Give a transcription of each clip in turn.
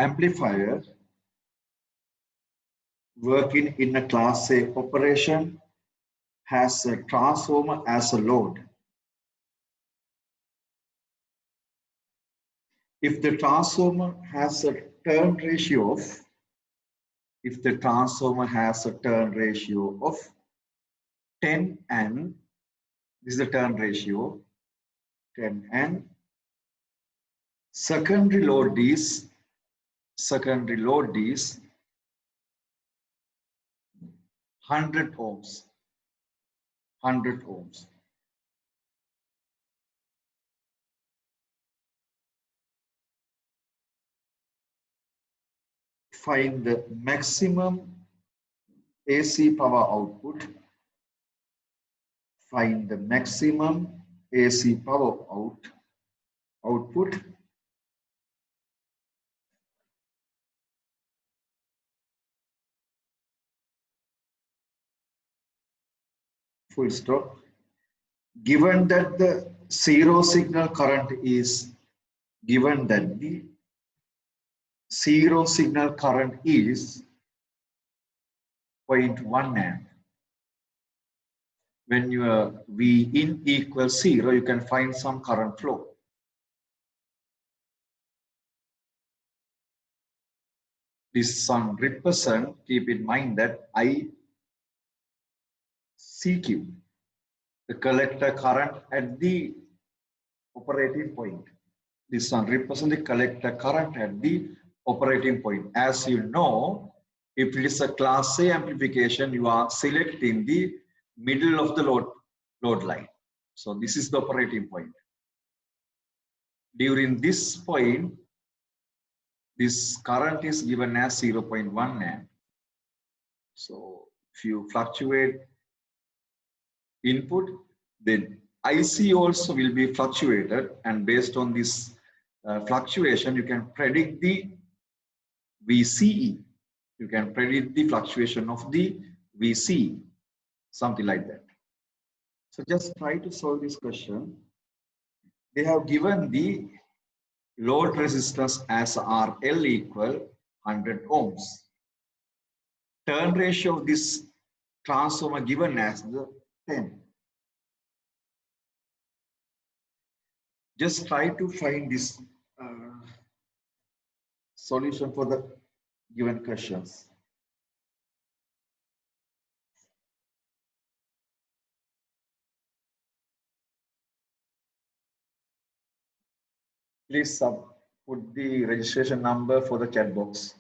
amplifier working in a class A operation has a transformer as a load. If the transformer has a turn ratio of, if the transformer has a turn ratio of 10 and this is the turn ratio 10 and secondary load is 100 ohms. 100 ohms. Find the maximum AC power output. Find the maximum AC power output full stop. Given that the zero signal current is 0.1 amp. When your V in equals 0, you can find some current flow. This one represent, keep in mind that ICQ, the collector current at the operating point. This one represents the collector current at the operating point. As you know, if it is a class A amplification, you are selecting the middle of the load line. So this is the operating point. During this point, this current is given as 0.1 amp. So if you fluctuate input, then IC also will be fluctuated, and based on this fluctuation, you can predict the VCE. You can predict the fluctuation of the VCE, something like that. So just try to solve this question. They have given the load resistance as RL equal 100 ohms. Turn ratio of this transformer given as the 10. Just try to find this solution for the given questions. Please put the registration number for the chat box.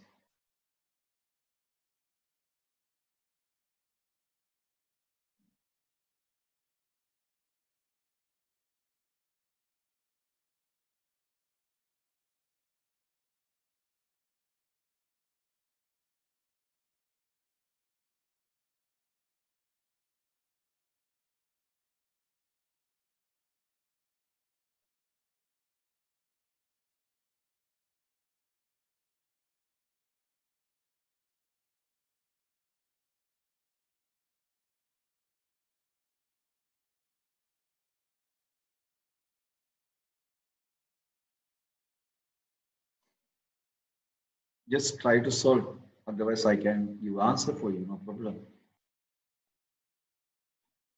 Just try to solve, otherwise I can give answer for you, no problem.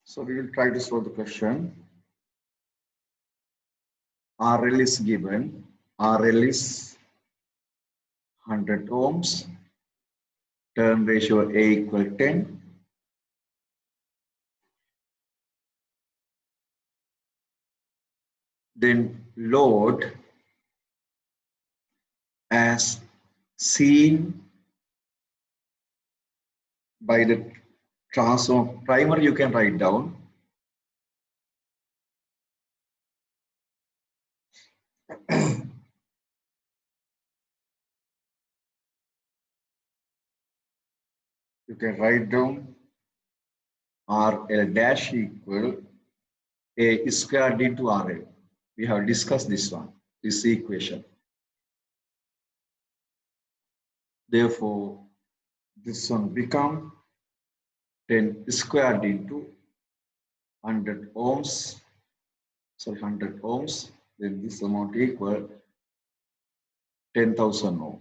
So we will try to solve the question. RL is given, RL is 100 ohms, turn ratio A equal 10. Then load as seen by the transformer. Primer you can write down. You can write down RL dash equal A squared into RL. We have discussed this one, this equation. Therefore, this one become 10 squared into 100 ohms. So 100 ohms. Then this amount equal 10,000 ohm.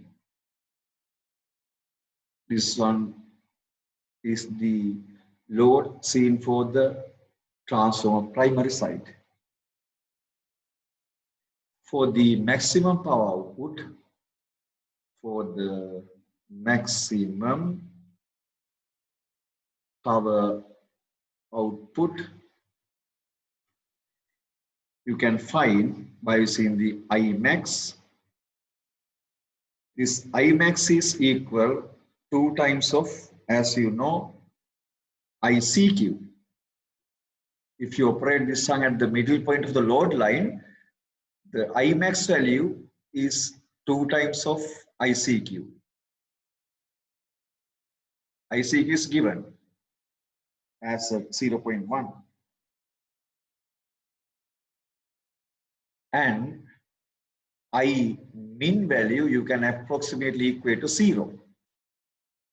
This one is the load seen for the transformer primary side. For the maximum power output, for the maximum power output, you can find by using the Imax. This Imax is equal 2 times of, as you know, ICQ. If you operate this shunt at the middle point of the load line, the Imax value is 2 times of ICQ. ICQ is given as a 0.1. And I min value you can approximately equate to 0.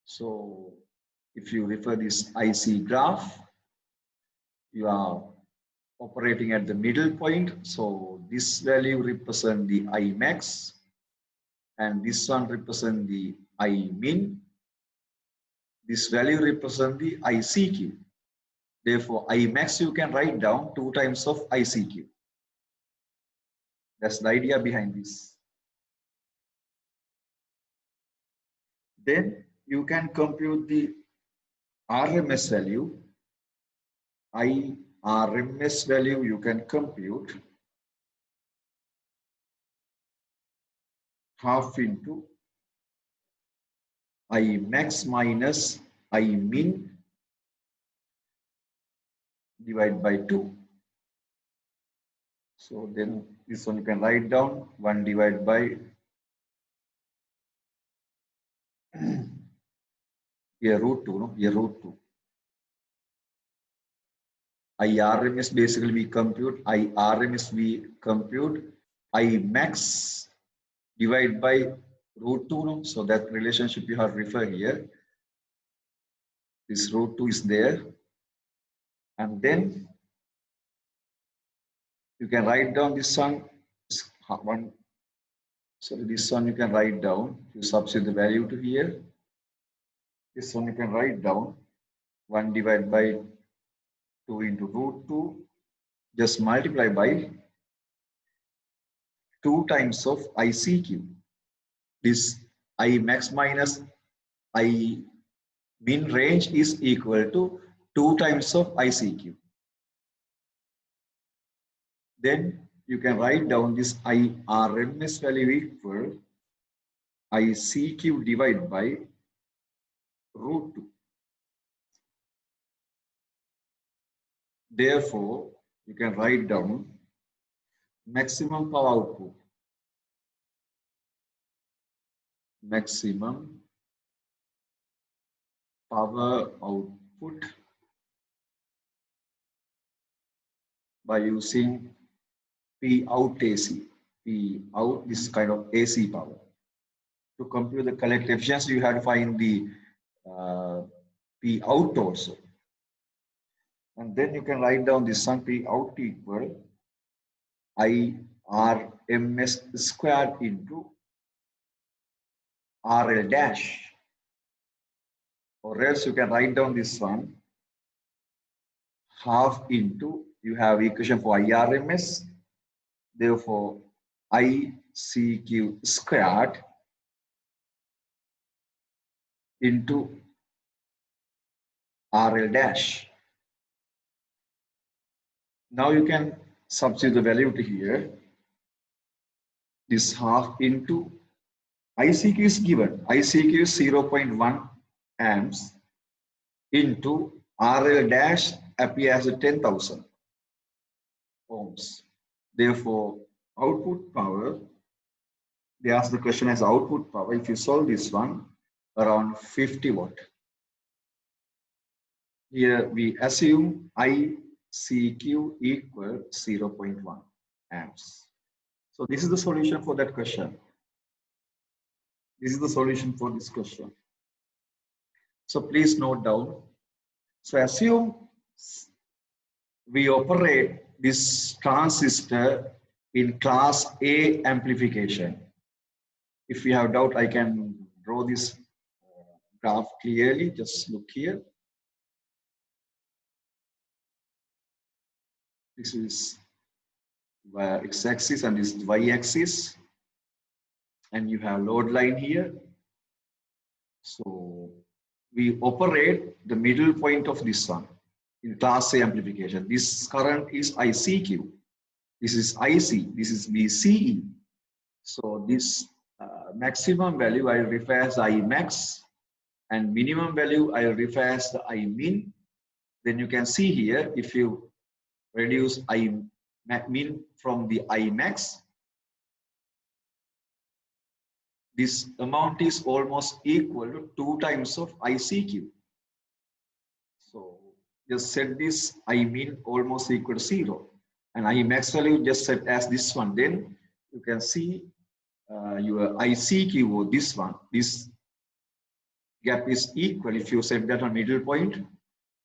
So if you refer this IC graph, you are operating at the middle point. So this value represents the Imax and this one represents the I min. This value represents the ICQ. Therefore, Imax you can write down 2 times of ICQ. That's the idea behind this. Then you can compute the RMS value. RMS value you can compute half into Imax minus I min divided by 2. So then this one you can write down 1 divided by here root 2, no? Here root 2. IRMS basically we compute, IRMS we compute, Imax divided by root 2, no? So that relationship you have referred here. This root 2 is there. And then you can write down this one. So this one you can write down. You substitute the value to here. This one you can write down 1 divided by 2 into root 2. Just multiply by 2 times of ICQ. This Imax minus I min range is equal to 2 times of ICQ. Then you can write down this IRMS value equal ICQ divided by root 2. Therefore, you can write down maximum power output. Maximum power output by using P out AC. P out is kind of AC power. To compute the collective efficiency, you have to find the P out also. And then you can write down this one P out equal IRMS squared into RL dash. Or else you can write down this one half into, you have equation for IRMS. Therefore, ICQ squared into RL dash. Now you can substitute the value to here. This half into ICQ is given. ICQ is 0.1 amps into RL dash appears as 10,000 ohms. Therefore, output power, they ask the question as output power. If you solve this one, around 50 watt. Here we assume ICQ equal 0.1 amps. So this is the solution for that question. This is the solution for this question. So please note down. So assume we operate this transistor in class A amplification. If you have doubt, I can draw this graph clearly, just look here. This is x-axis and this is y-axis, and you have load line here. So we operate the middle point of this one in class A amplification. This current is ICQ. This is IC. This is VCE. So this maximum value I will refer as Imax, and minimum value I will refer as the Imin. Then you can see here, if you reduce Imin from the Imax, this amount is almost equal to 2 times of ICQ. So just set this Imin almost equal to 0, and Imax value just set as this one. Then you can see your ICQ, or this one, this gap is equal. If you set that on middle point,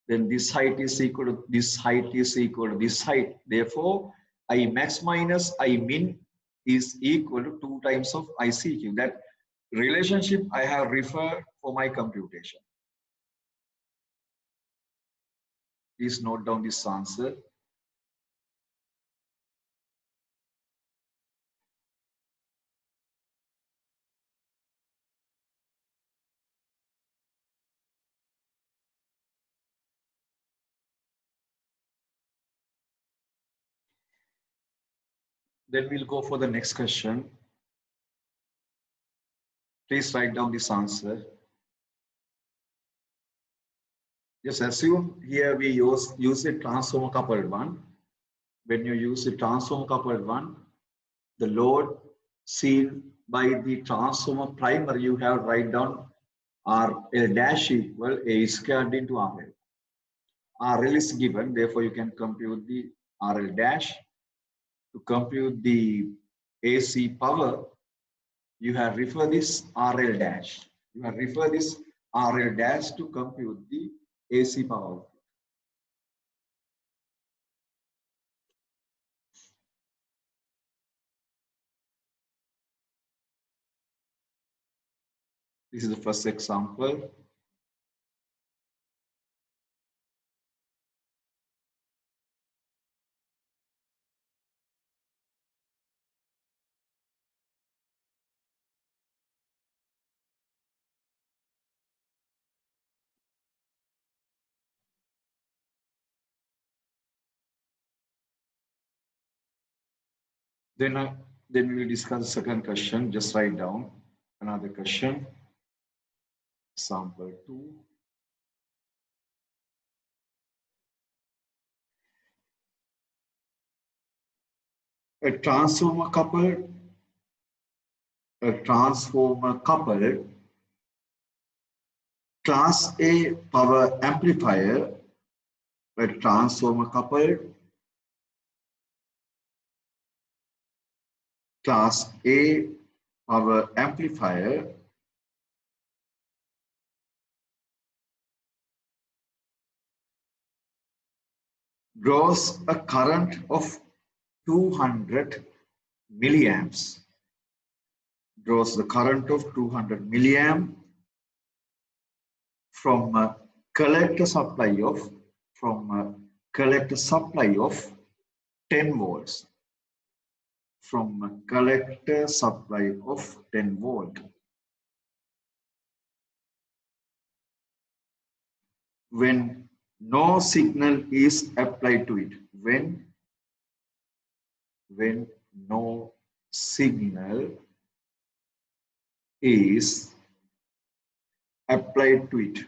then this height is equal to this height is equal to this height. Therefore, Imax minus Imin is equal to 2 times of ICQ. That relationship I have referred for my computation. Please note down this answer. Then we'll go for the next question. Please write down this answer. Just assume here we use a transformer coupled one. When you use a transformer coupled one, the load seen by the transformer primer, you have write down RL dash equal A squared into RL. RL is given, therefore you can compute the RL dash. To compute the AC power, you have refer this RL dash. You have refer this RL dash to compute the AC power. This is the first example. Then we will discuss the second question. Just write down another question. Example 2. A transformer coupled class A power amplifier, a transformer coupled class A power amplifier draws a current of 200 milliamps. Draws the current of 200 milliamp from a collector supply of 10 volts. From a collector supply of 10 volt. When no signal is applied to it. When no signal is applied to it.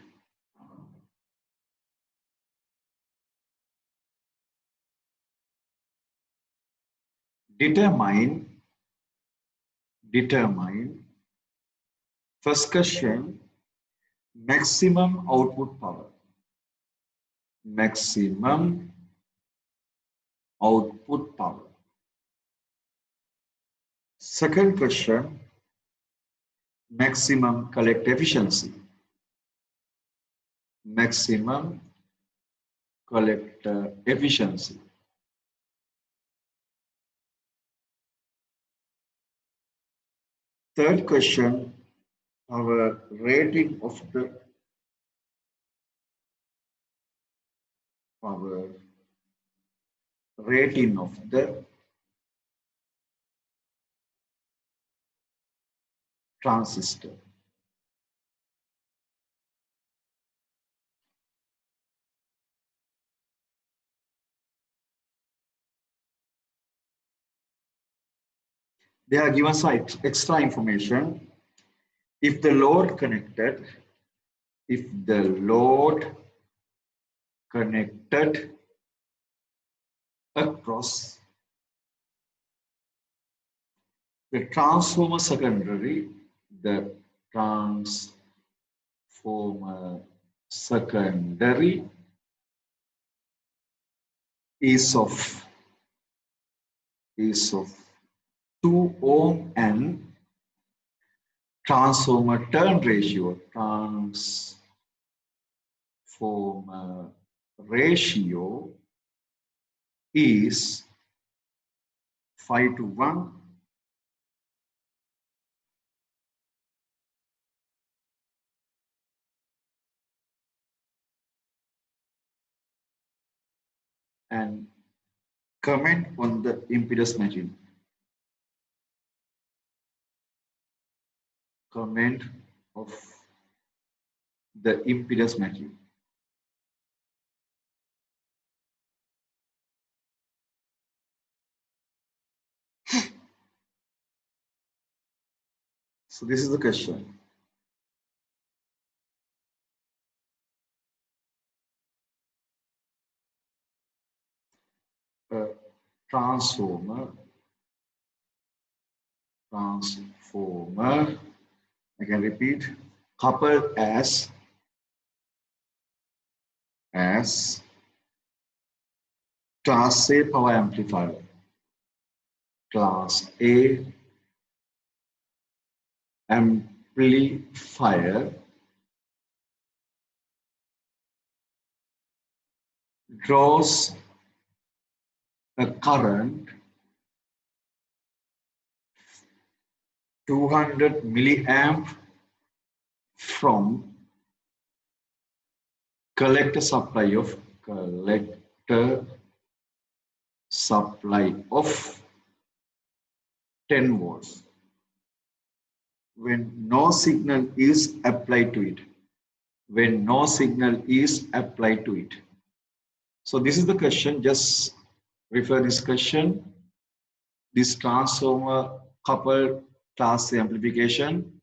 Determine first question, maximum output power. Maximum output power. Second question, maximum collector efficiency. Maximum collector efficiency. Third question, our rating of the our rating of the transistor. They are given some extra information. If the load connected, if the load connected across the transformer secondary, the transformer secondary is of 2 ohm and transformer turn ratio is 5:1. And comment on the impedance matching. Comment of the impedance matching. So this is the question. Transformer, I can repeat, coupled as Class A power amplifier. Class A amplifier draws a current 200 milliamp from collector supply of 10 volts when no signal is applied to it. When no signal is applied to it. So this is the question. Just refer this question. This transformer coupled class A amplification.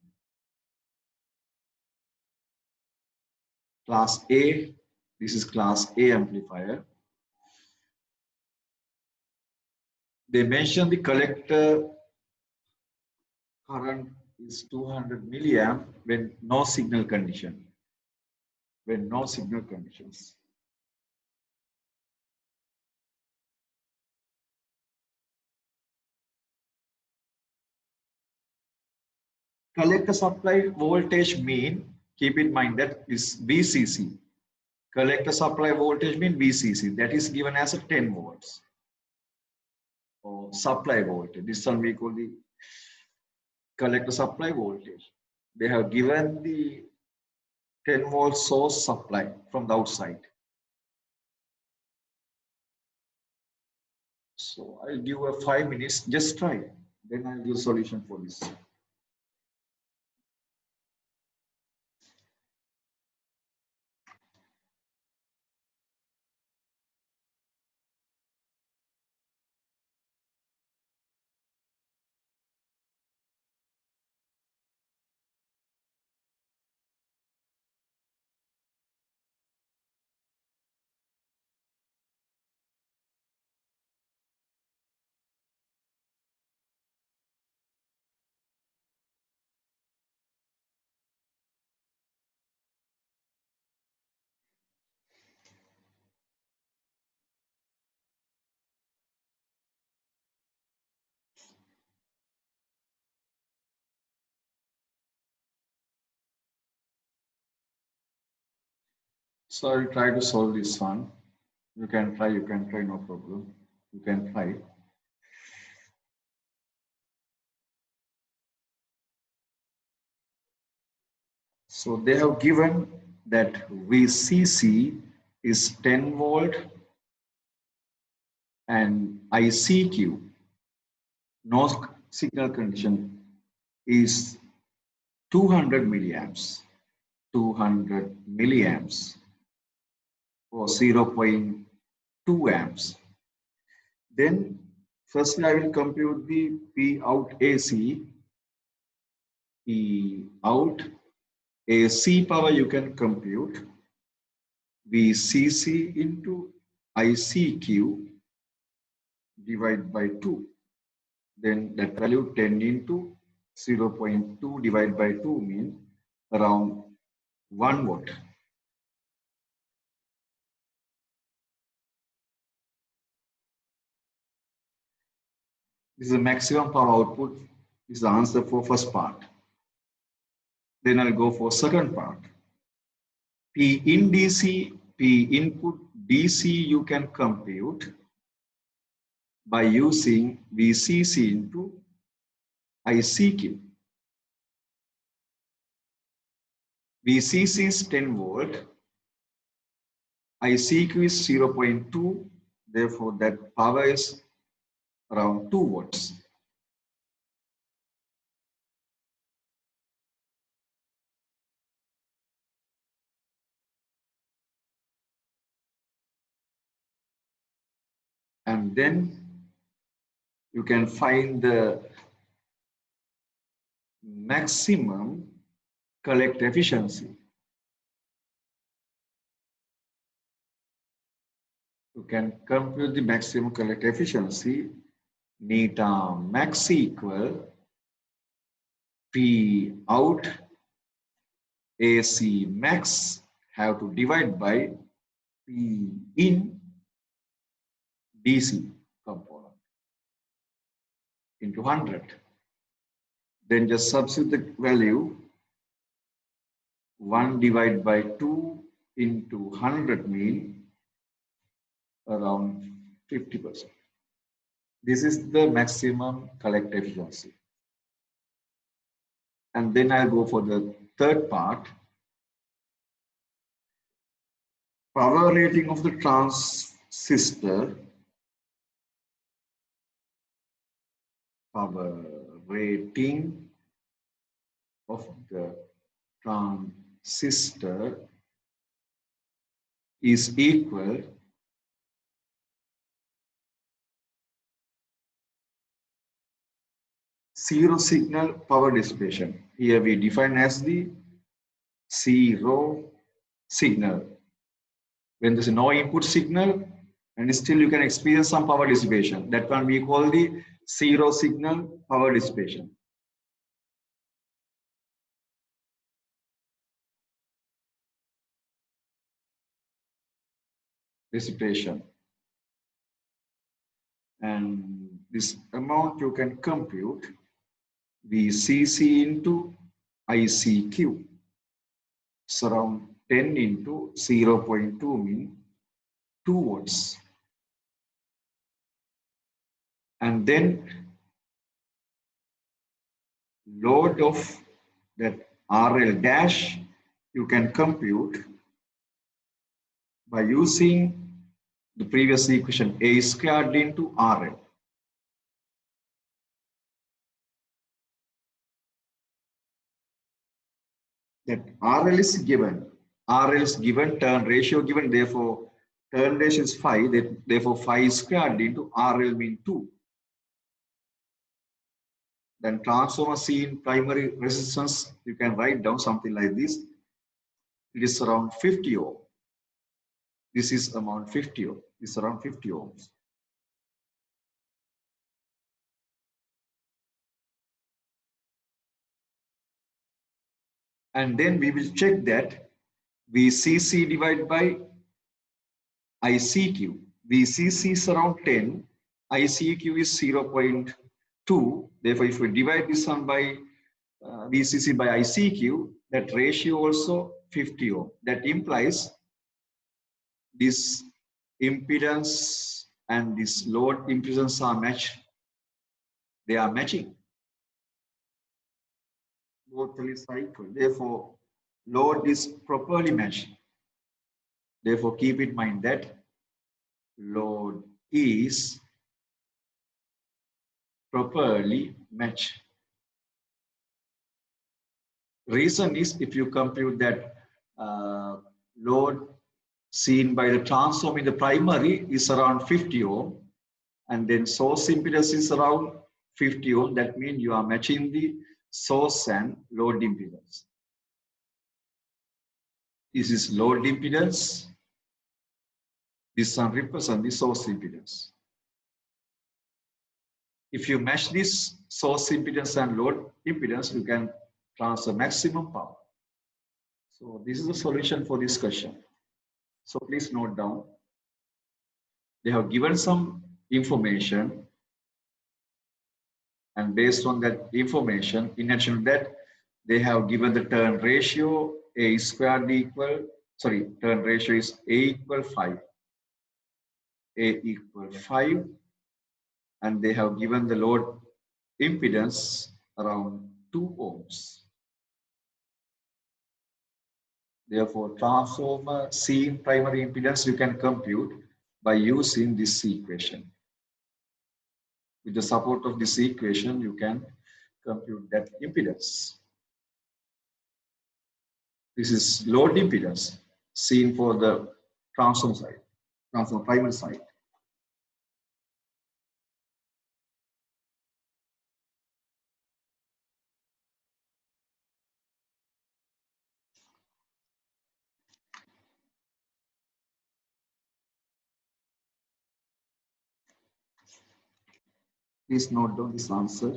Class A. This is class A amplifier. They mention the collector current is 200 milliamp when no signal condition. When no signal conditions. Collector supply voltage mean, keep in mind that is VCC. Collector supply voltage mean VCC. That is given as a 10 volts. Or supply voltage. This one we call the collector supply voltage. They have given the 10 volt source supply from the outside. So I'll give a 5 minutes, just try. Then I'll give a solution for this. So I'll try to solve this one. You can try, no problem. You can try. So they have given that VCC is 10 volt and ICQ, no signal condition, is 200 milliamps, 200 milliamps or 0.2 amps. Then firstly I will compute the P out AC. P out AC power you can compute VCC into ICQ divided by 2. Then that value 10 into 0.2 divided by 2 means around 1 watt. This is the maximum power output. This is the answer for first part. Then I'll go for second part. P in DC, P input DC you can compute by using VCC into ICQ. VCC is 10 volt, ICQ is 0.2, therefore that power is around 2 watts. And then you can find the maximum collect efficiency. You can compute the maximum collect efficiency. Neta max equal P out AC max have to divide by P in DC component into 100. Then just substitute the value 1 divided by 2 into 100 mean around 50%. This is the maximum collect efficiency. And then I'll go for the third part. Power rating of the transistor. Power rating of the transistor is equal zero signal power dissipation. Here we define as the zero signal. When there's no input signal and still you can experience some power dissipation. That one we call the zero signal power dissipation. And this amount you can compute VCC into ICQ. It's around 10 into 0.2 mean 2 watts. And then load of that RL dash you can compute by using the previous equation A squared into RL. That RL is given. RL is given, turn ratio given, therefore turn ratio is 5, therefore 5 squared into RL mean 2. Then transformer C in primary resistance, you can write down something like this. It is around 50 ohm. This is around 50 ohm. This is around 50 ohms. And then we will check that VCC divided by ICQ. VCC is around 10, ICQ is 0.2. Therefore, if we divide this one by VCC by ICQ, that ratio also 50 ohm. That implies this impedance and this load impedance are matched. They are matching. Both is equal. Therefore, load is properly matched. Therefore, keep in mind that load is properly matched. Reason is if you compute that load seen by the transform in the primary is around 50 ohm, and then source impedance is around 50 ohm, that means you are matching the source and load impedance. This is load impedance. This one represents the source impedance. If you match this source impedance and load impedance, you can transfer maximum power. So this is the solution for this question. So please note down. They have given some information, and based on that information, in addition to that, they have given the turn ratio A squared equal, sorry, turn ratio is A equal 5. A equal 5, and they have given the load impedance around 2 ohms. Therefore, transformer seen primary impedance you can compute by using this equation. With the support of this equation, you can compute that impedance. This is load impedance seen for the transformer side, transformer primary side. Please note down this answer.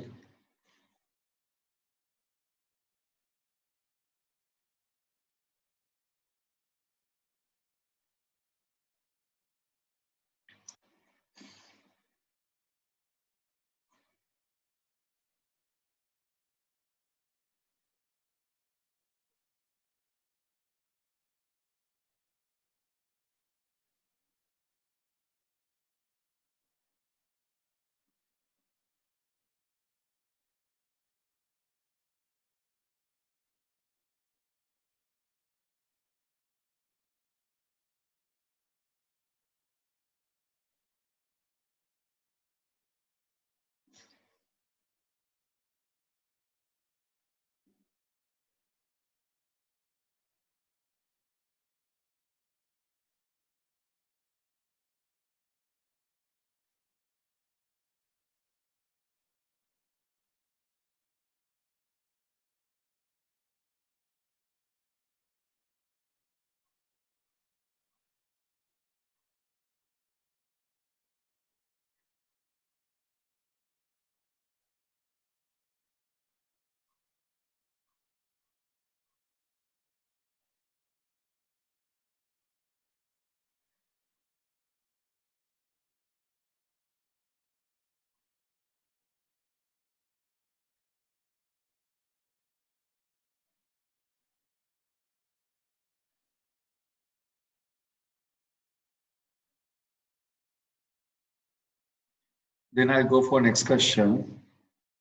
Then I'll go for next question.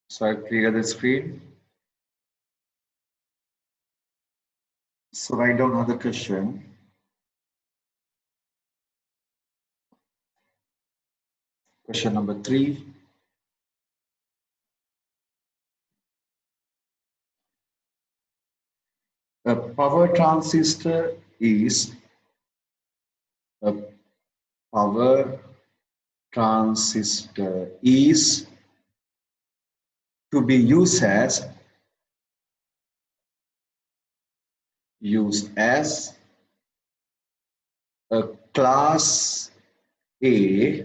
So I'll clear the screen. So write down another question. Question number 3. A power transistor is a power transistor is to be used as a class A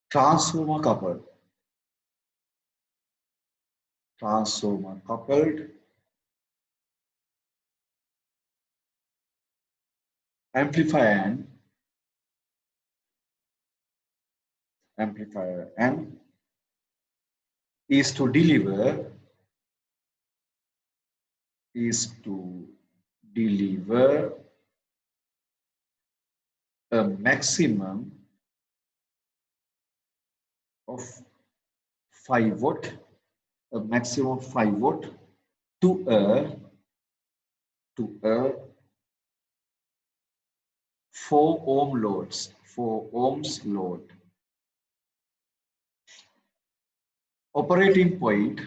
transformer coupled amplifier and is to deliver a maximum of 5 watt, to a to a 4 ohm loads, 4 ohms load. Operating point,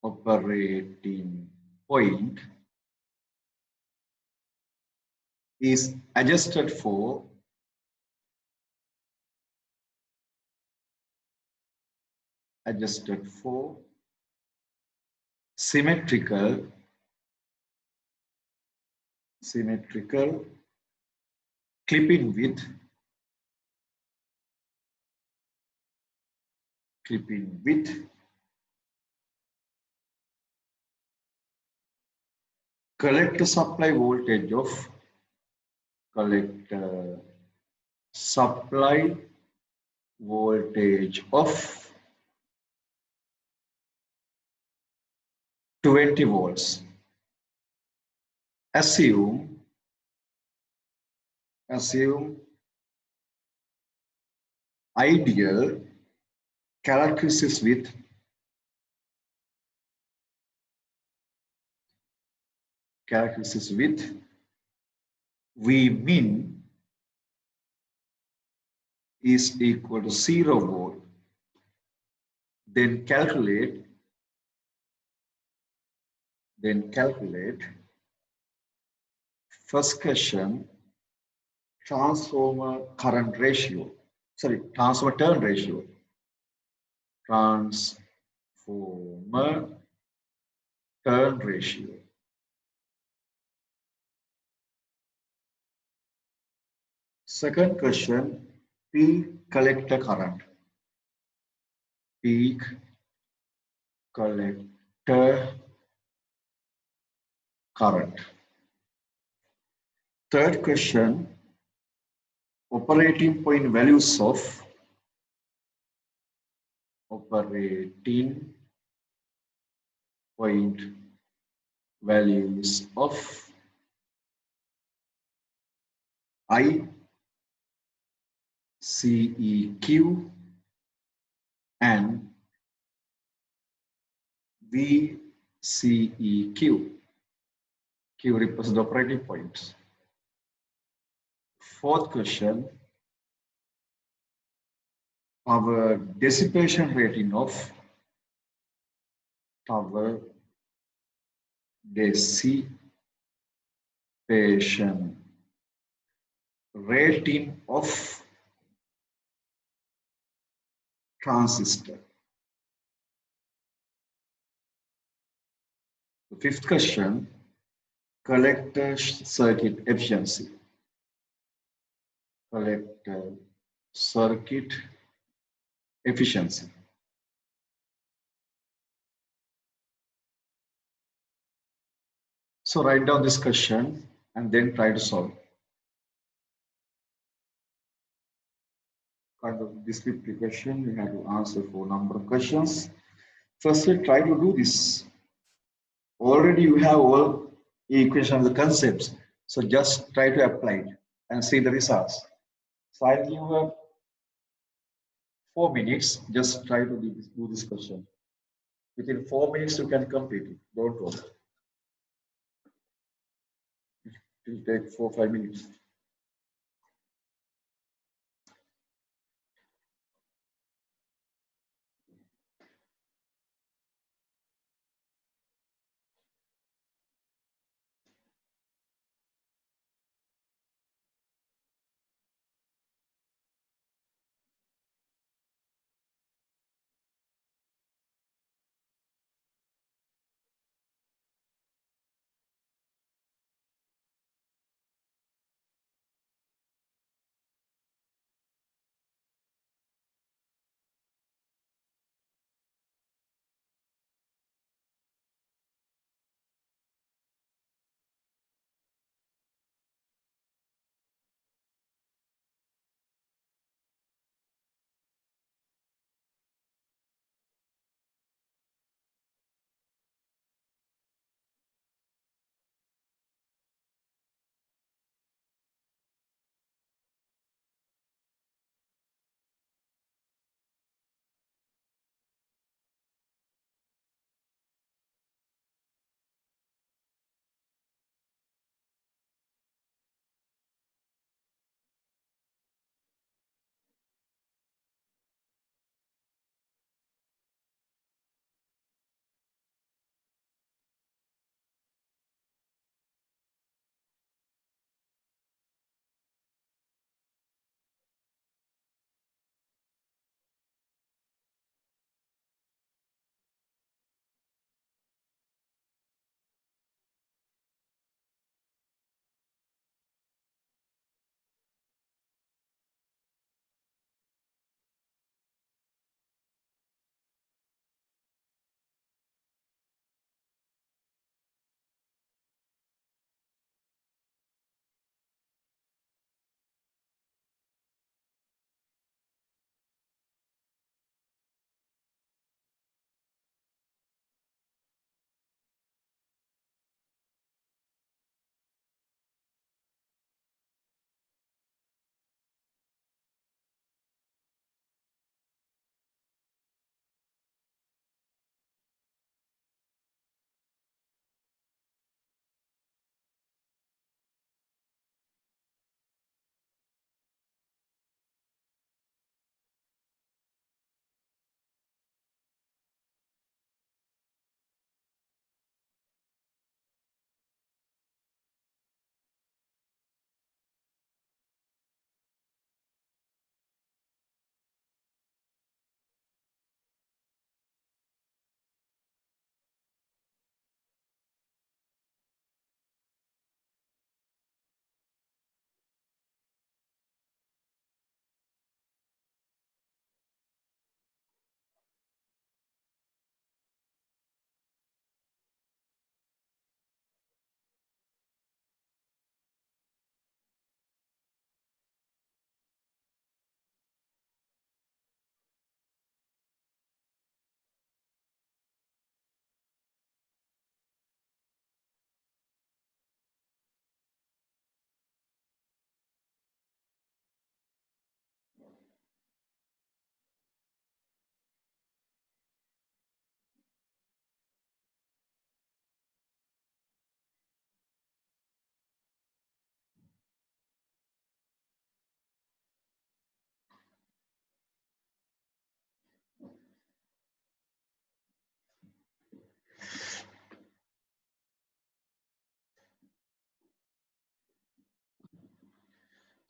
operating point is adjusted for symmetrical clipping with collector supply voltage of collector supply voltage of 20 volts. Assume ideal characteristics with V min is equal to 0 volt. Then calculate first question transformer current ratio. Sorry, transformer turn ratio. Transformer turn ratio. Second question, peak collector current. Peak collector current. Third question, operating point values of operating point values of ICEQ and VCEQ. Q represents the operating points. Fourth question, our dissipation rating of our dissipation rating of transistor. The fifth question, collector circuit efficiency. Collector circuit efficiency. So write down this question and then try to solve. Kind of descriptive question, you have to answer for a number of questions. Firstly, try to do this. Already you have all equations, the concepts. So just try to apply it and see the results. So I'll give you 4 minutes. Just try to do this question. Within 4 minutes, you can complete it. Don't worry. It will take 4-5 minutes.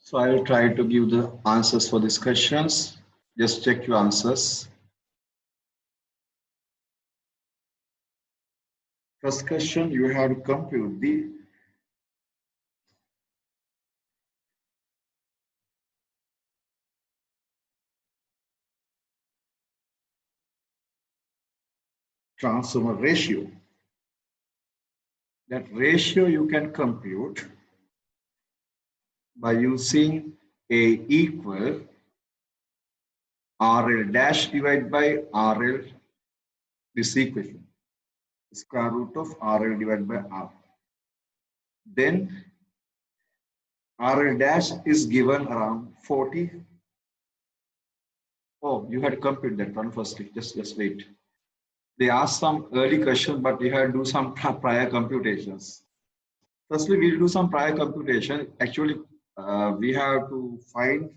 So I will try to give the answers for these questions. Just check your answers. First question, you have to compute the transformer ratio. That ratio you can compute by using A equal RL dash divided by RL, this equation, square root of RL divided by R. Then RL dash is given around 40. Oh, you had to compute that one firstly. Just wait. They asked some early question, but we had to do some prior computations. Firstly, we'll do some prior computation. Actually, we have to find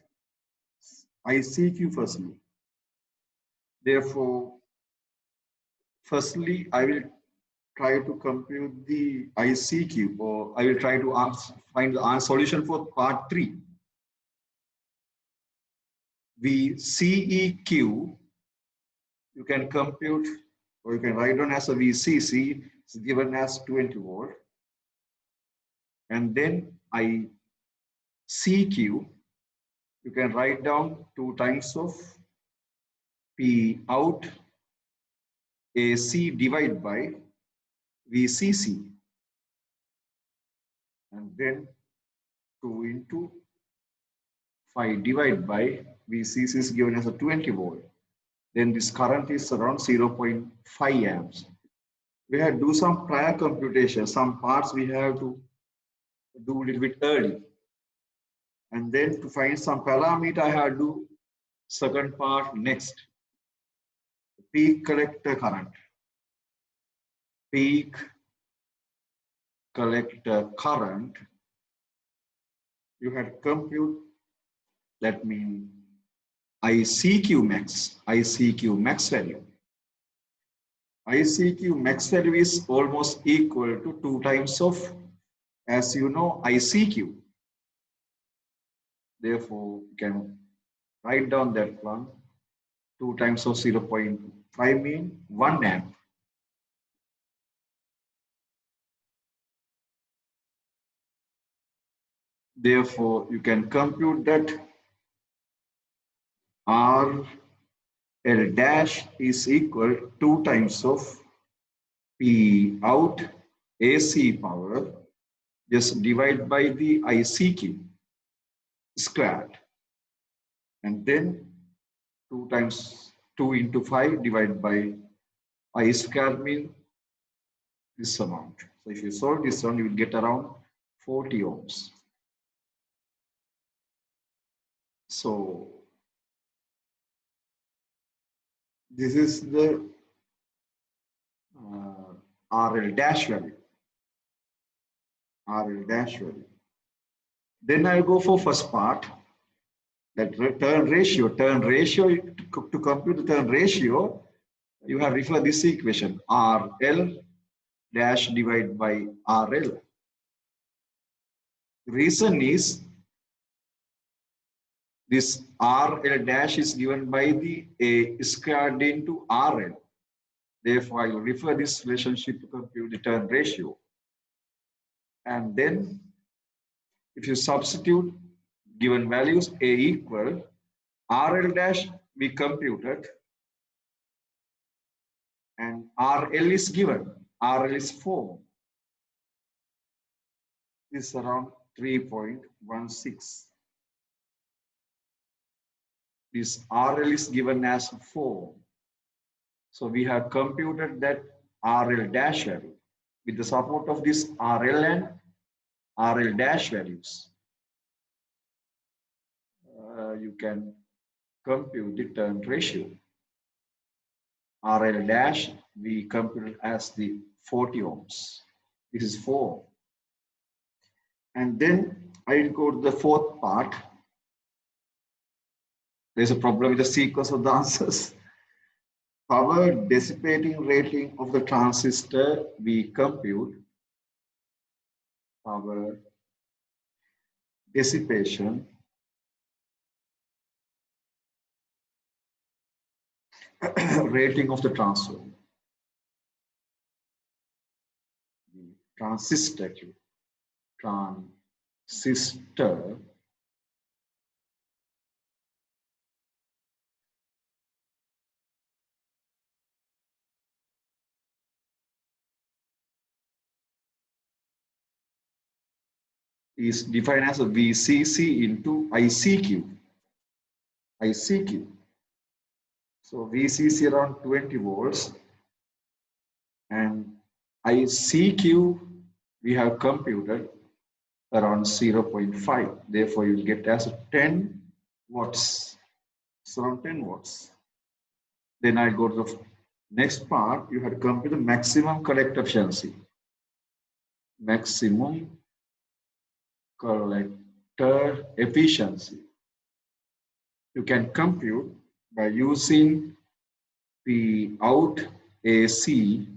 ICQ firstly. Therefore, firstly, I will try to compute the ICQ, or I will try to find the solution for part 3. The CEQ, you can compute, or you can write down as a VCC, it's given as 20 volt. And then ICQ, you can write down 2 times of P out AC divided by VCC, and then 2 into 5 divided by VCC is given as a 20 volt. Then this current is around 0.5 amps. We have to do some prior computation. Some parts we have to do a little bit early. And then to find some parameter, I have to do second part next. Peak collector current. Peak collector current, you had to compute, that means ICQ max value. ICQ max value is almost equal to 2 times of, as you know, ICQ. Therefore, you can write down that one. 2 times of 0.5 mean 1 amp. Therefore, you can compute that RL dash is equal to 2 times of P out AC power, just divide by the ICQ squared, and then 2 times 2 into 5 divided by I squared means this amount. So if you solve this one, you will get around 40 ohms. So this is the RL dash value. RL dash value. Then I'll go for first part, that turn ratio. Turn ratio, to compute the turn ratio, you have referred this equation, RL dash divided by RL. The reason is this RL dash is given by the A squared into RL. Therefore, I will refer this relationship to compute the turn ratio. And then if you substitute given values, A equal RL dash we computed, and RL is given. RL is 4. This is around 3.16. This RL is given as 4. So we have computed that RL dash value with the support of this RL and RL dash values. You can compute the turn ratio. RL dash we compute as the 40 ohms. This is 4. And then I'll go to the fourth part. There's a problem with the sequence of the answers. Power dissipating rating of the transistor we compute. Power dissipation rating of the transistor. The transistor, actually. Transistor is defined as a VCC into ICQ. ICQ. So VCC around 20 volts and ICQ we have computed around 0.5. Therefore, you get as 10 watts. So around 10 watts. Then I go to the next part. You have to compute the maximum collector efficiency. Maximum collector efficiency. You can compute by using P out AC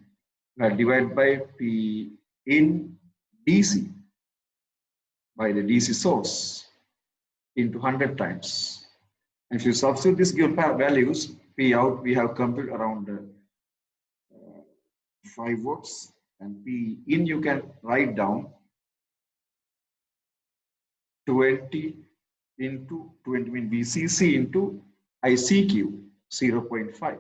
divided by P in DC by the DC source into 100 times. And if you substitute these given values, P out we have computed around 5 watts, and P in you can write down 20 into 20 mean VCC into ICQ 0.5.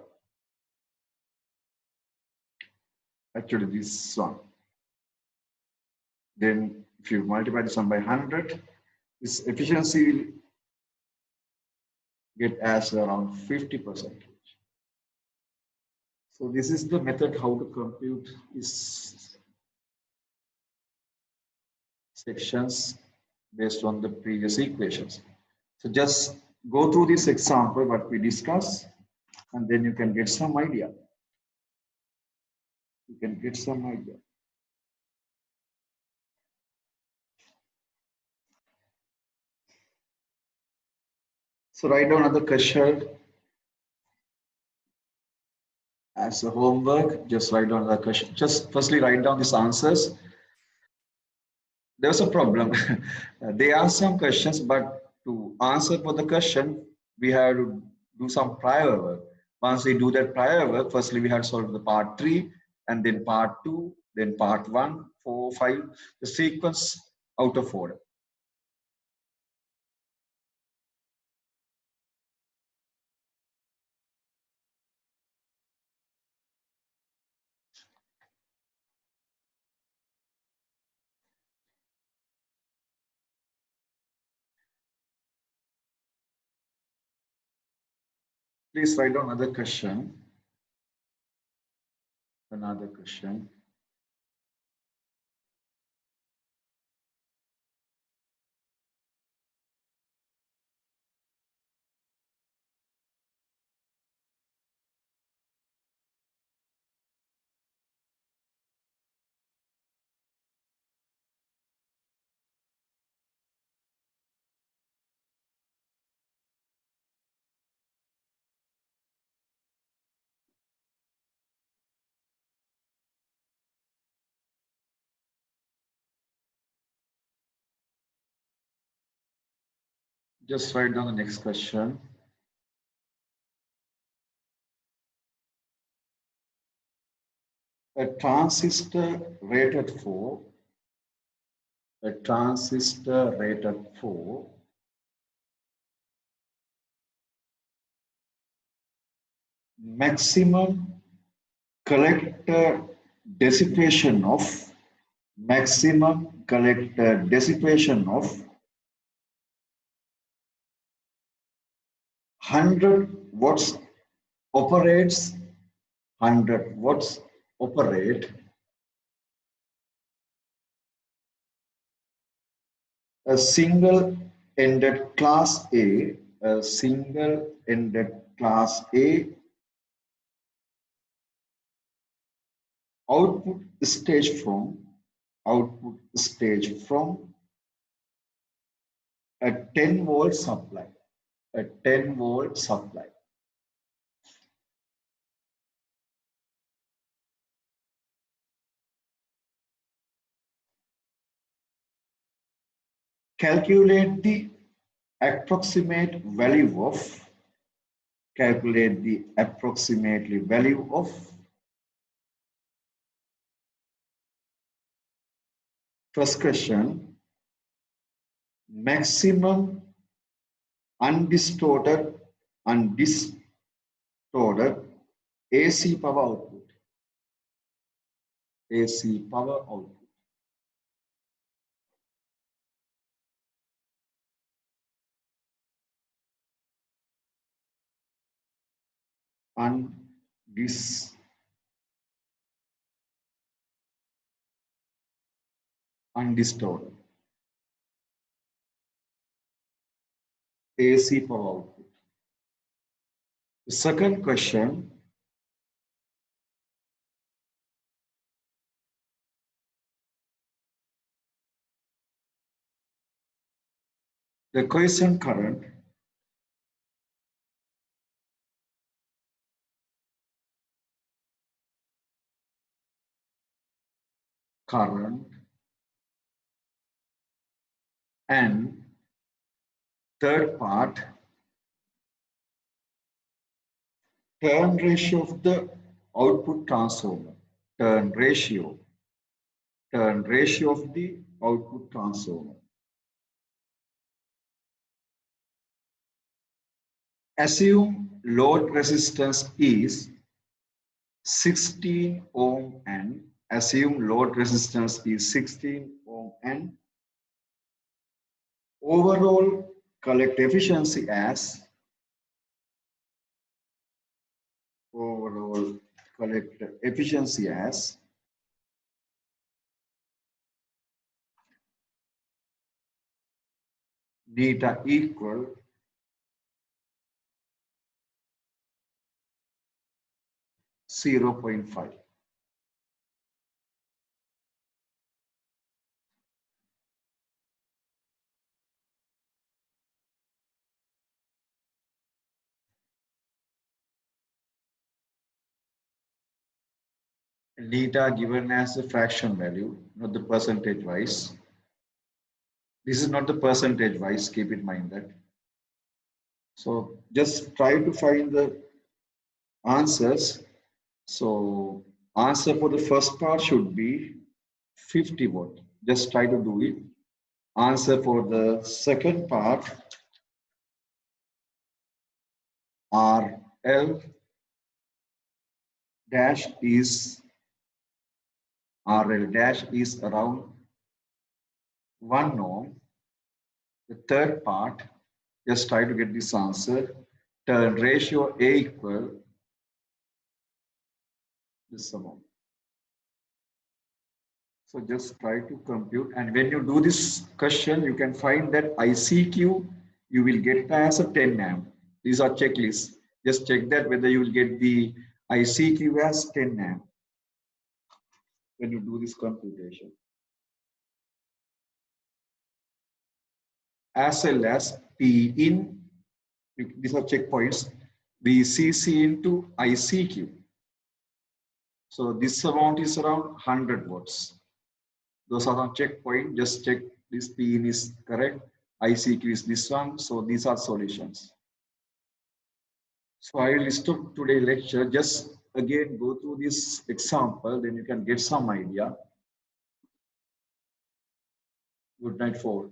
Actually, this one. Then, if you multiply this one by 100, this efficiency will get as around 50%. So, this is the method how to compute these sections based on the previous equations. So, just go through this example what we discussed, and then you can get some idea. You can get some idea. So write down another question as a homework. Just write down the question. Just firstly write down these answers. There's a problem. There are some questions, but to answer for the question, we have to do some prior work. Once we do that prior work, firstly we have to solve the part 3, and then part 2, then part 1, 4, 5, the sequence out of order. Please write down another question. Another question. Just write down the next question. A transistor rated for maximum collector dissipation of 100 watts operates 100 watts operate a single-ended class A output stage from a 10-volt supply. Calculate the approximate value of calculate the approximately value of first question, maximum undistorted AC power output. AC power output. Undistorted AC power output. The second question, the quiescent current and third part, turn ratio of the output transformer. Turn ratio of the output transformer. Assume load resistance is 16 ohm and assume load resistance is 16 ohm and overall collect efficiency as theta equal 0.5. Theta given as a fraction value, not the percentage wise. This is not the percentage wise, keep in mind that. So just try to find the answers. So answer for the first part should be 50 watt. Just try to do it. Answer for the second part, RL dash is around 1 ohm. The third part, just try to get this answer. Turn ratio A equal this amount. So just try to compute, and when you do this question, you can find that ICQ you will get as a 10 amp. These are checklists. Just check that whether you will get the ICQ as 10 amp when you do this computation. As well as P in, these are checkpoints, VCC into ICQ. So this amount is around 100 watts. Those are the checkpoint. Just check this P in is correct. ICQ is this one. So these are solutions. So I will stop today's lecture. Just again go through this example, then you can get some idea. Good night, 4.